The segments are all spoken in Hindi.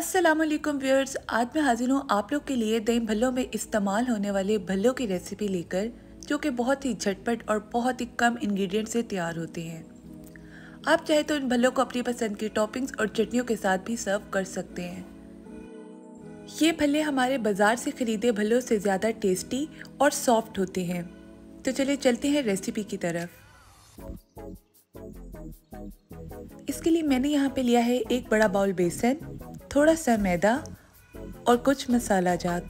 अस्सलाम वालेकुम व्यूअर्स, आज मैं हाजिर हूँ आप लोग के लिए दही भल्लों में इस्तेमाल होने वाले भल्लों की रेसिपी लेकर, जो कि बहुत ही झटपट और बहुत ही कम इंग्रेडिएंट से तैयार होते हैं। आप चाहे तो इन भल्लों को अपनी पसंद की टॉपिंग्स और चटनियों के साथ भी सर्व कर सकते हैं। ये भल्ले हमारे बाजार से खरीदे भल्लों से ज़्यादा टेस्टी और सॉफ्ट होते हैं। तो चलिए चलते हैं रेसिपी की तरफ। इसके लिए मैंने यहाँ पे लिया है एक बड़ा बाउल बेसन, थोड़ा सा मैदा और कुछ मसाला जात।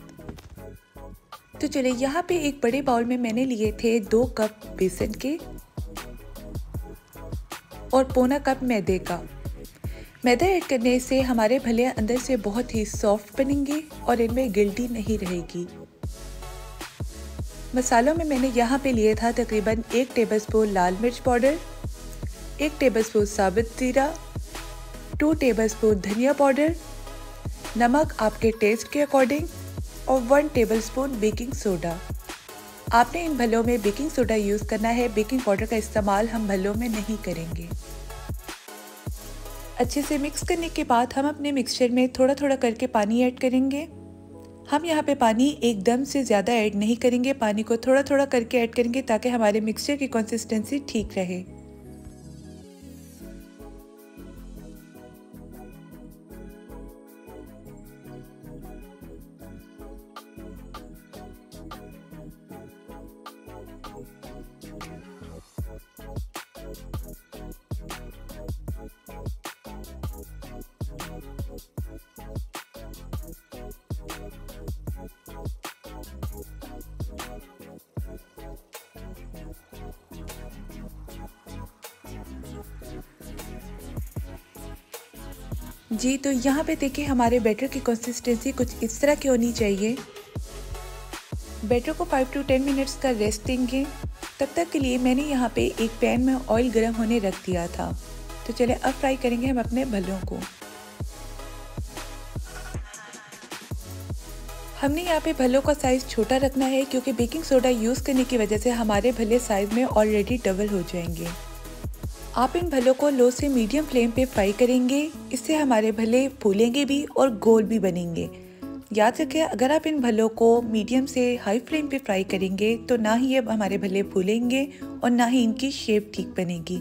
तो चलिए यहाँ पे एक बड़े बाउल में मैंने लिए थे 2 कप बेसन के और पौना कप मैदे का। मैदा ऐड करने से हमारे भल्ले अंदर से बहुत ही सॉफ्ट बनेंगे और इनमें गिल्टी नहीं रहेगी। मसालों में मैंने यहाँ पे लिए था तकरीबन 1 टेबलस्पून लाल मिर्च पाउडर, 1 टेबलस्पून साबुत जीरा, 2 टेबलस्पून धनिया पाउडर, नमक आपके टेस्ट के अकॉर्डिंग और 1 टेबलस्पून बेकिंग सोडा। आपने इन भल्लों में बेकिंग सोडा यूज़ करना है, बेकिंग पाउडर का इस्तेमाल हम भल्लों में नहीं करेंगे। अच्छे से मिक्स करने के बाद हम अपने मिक्सचर में थोड़ा थोड़ा करके पानी ऐड करेंगे। हम यहाँ पे पानी एकदम से ज़्यादा ऐड नहीं करेंगे, पानी को थोड़ा थोड़ा करके ऐड करेंगे ताकि हमारे मिक्सचर की कंसिस्टेंसी ठीक रहे। जी, तो यहाँ पे देखिए हमारे बैटर की कंसिस्टेंसी कुछ इस तरह की होनी चाहिए। बैटर को 5 to 10 मिनट्स का रेस्ट देंगे। तब तक के लिए मैंने यहाँ पे एक पैन में ऑयल गर्म होने रख दिया था। तो चलिए अब फ्राई करेंगे हम अपने भल्लों को। हमने यहाँ पे भल्लों का साइज़ छोटा रखना है क्योंकि बेकिंग सोडा यूज़ करने की वजह से हमारे भल्ले साइज़ में ऑलरेडी डबल हो जाएंगे। आप इन भल्लों को लो से मीडियम फ्लेम पे फ्राई करेंगे, इससे हमारे भल्ले फूलेंगे भी और गोल भी बनेंगे। याद रखें, अगर आप इन भल्लों को मीडियम से हाई फ्लेम पे फ्राई करेंगे तो ना ही अब हमारे भल्ले फूलेंगे और ना ही इनकी शेप ठीक बनेगी।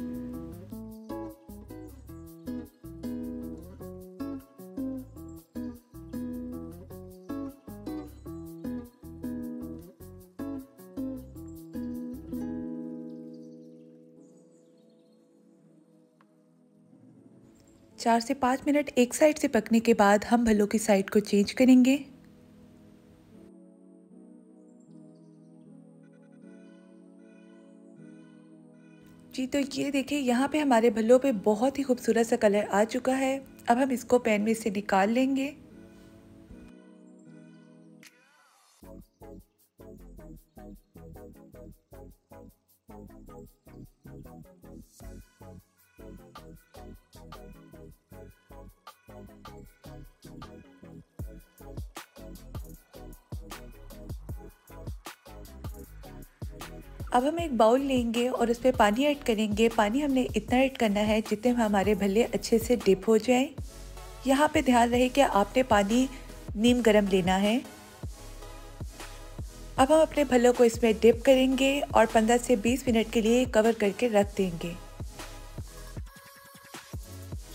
चार से 5 मिनट एक साइड से पकने के बाद हम भल्लों की साइड को चेंज करेंगे। जी, तो ये देखिए यहाँ पे हमारे भल्लों पे बहुत ही खूबसूरत सा कलर आ चुका है। अब हम इसको पैन में से निकाल लेंगे। अब हम एक बाउल लेंगे और उस पर पानी ऐड करेंगे। पानी हमने इतना ऐड करना है जितने हमारे भल्ले अच्छे से डिप हो जाएं। यहाँ पे ध्यान रहे कि आपने पानी नीम गरम लेना है। अब हम अपने भल्लों को इसमें डिप करेंगे और 15 से 20 मिनट के लिए कवर करके रख देंगे।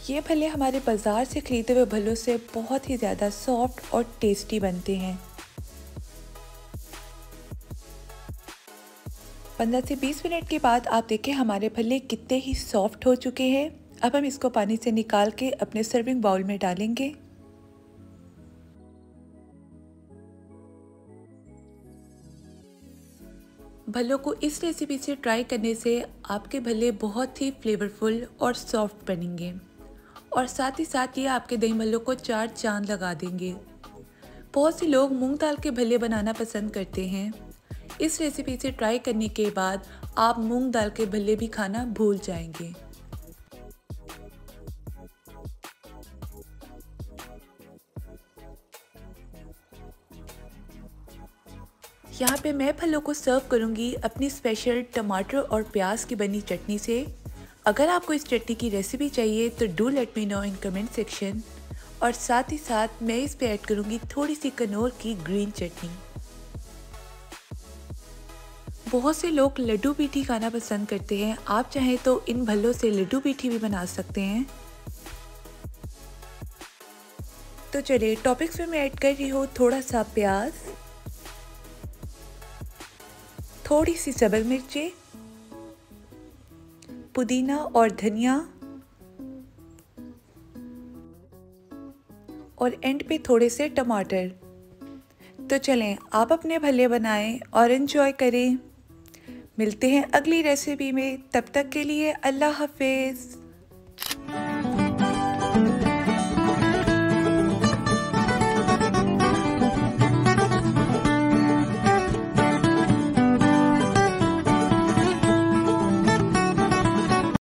ये भल्ले हमारे बाजार से खरीदे हुए भल्लों से बहुत ही ज़्यादा सॉफ्ट और टेस्टी बनते हैं। 15 से 20 मिनट के बाद आप देखें हमारे भल्ले कितने ही सॉफ्ट हो चुके हैं। अब हम इसको पानी से निकाल के अपने सर्विंग बाउल में डालेंगे। भल्लों को इस रेसिपी से ट्राई करने से आपके भल्ले बहुत ही फ्लेवरफुल और सॉफ्ट बनेंगे और साथ ही साथ ये आपके दही भल्लों को 4 चांद लगा देंगे। बहुत से लोग मूंग दाल के भल्ले बनाना पसंद करते हैं। इस रेसिपी से ट्राई करने के बाद आप मूंग दाल के भल्ले भी खाना भूल जाएंगे। यहाँ पे मैं फलों को सर्व करूँगी अपनी स्पेशल टमाटर और प्याज की बनी चटनी से। अगर आपको इस चटनी की रेसिपी चाहिए तो do let me know in comment section. और साथ ही साथ मैं इस पे ऐड करूँगी थोड़ी सी कनौर की ग्रीन चटनी। बहुत से लोग लड्डू पीठी खाना पसंद करते हैं, आप चाहें तो इन भल्लों से लड्डू पीठी भी बना सकते हैं। तो चलिए टॉपिक्स में मैं ऐड कर रही हूँ थोड़ा सा प्याज, थोड़ी सी सब्ज़ मिर्चें, पुदीना और धनिया, और एंड पे थोड़े से टमाटर। तो चलें आप अपने भल्ले बनाएं और एंजॉय करें। मिलते हैं अगली रेसिपी में, तब तक के लिए अल्लाह हाफिज़।